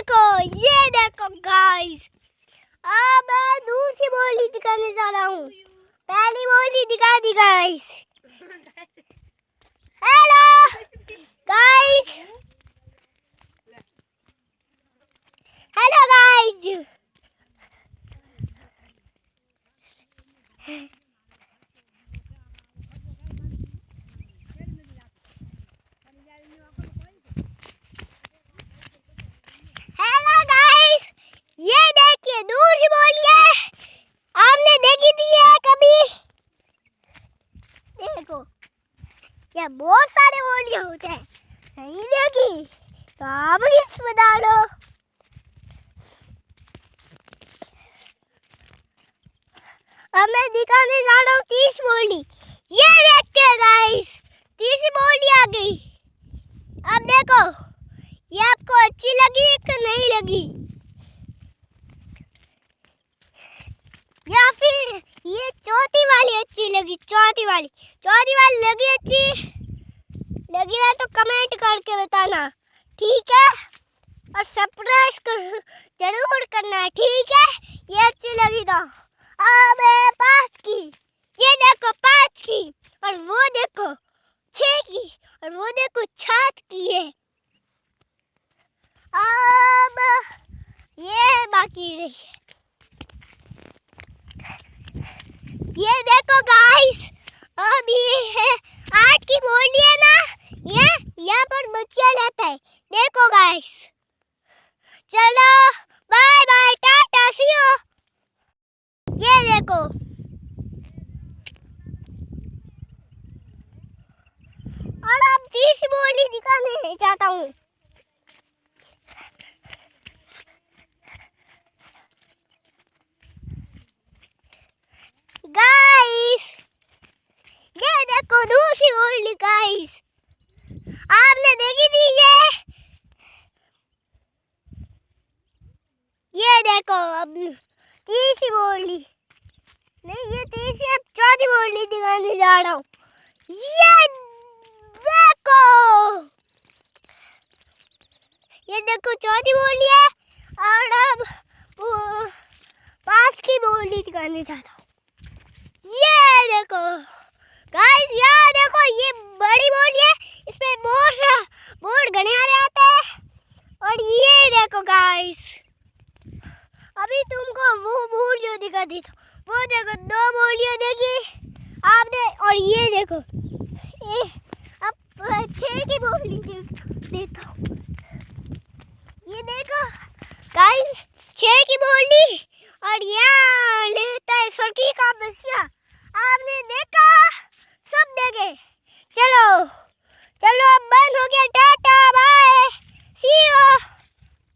देखो गाइस, अब मैं दूसरी बोली दिखाने जा रहा हूँ। पहली बोली दिखा दी guys. Hello guys, hello guys, hello guys, ये देखिए दूसरी बोली है। आपने देखी थी है कभी? देखो क्या बहुत सारे बोलियां होते हैं, नहीं देखी तो आप किस बता दो। अब मैं दिखाने जा रहा हूँ तीसरी बोली। ये देखिए गाइस, तीसरी बोली आ गई। अब देखो ये आपको अच्छी लगी कि नहीं लगी, या फिर ये चौथी वाली अच्छी लगी? चौथी वाली लगी अच्छी लगी है तो कमेंट करके बताना, ठीक है? और सब्सक्राइब जरूर करना, ठीक है? ये अच्छी लगी तो। अब 5 की, ये देखो 5 की, और वो देखो 6 की, और वो देखो 7 की है। अब ये बाकी रही है। ये देखो गाइस, अब ये है 8 की बोली है ना, ये यहाँ पर बच्चा रहता है। देखो गाइस, चलो bye bye, tata, see you. ये देखो, और अब तीसरी बोली दिखाने चाहता हूँ। गाइस ये देखो दूसरी बोली गाइस, आपने देखी थी ये देखो। अब तीसरी बोली नहीं, ये तीसरी, अब चौथी बोली दिखाने जा रहा हूँ। ये देखो चौथी बोली है, और अब 5 की बोली दिखाने जाता हूँ। ये देखो गाइस, यहाँ देखो ये बड़ी बोली है, इसमें बहुत घनियारे आते हैं। और ये देखो गाइस, अभी तुमको वो बोलियां दिखा दी थी, वो देखो 2 बोलियां देखी आपने, और ये देखो अब 6 की बोली देता हूँ।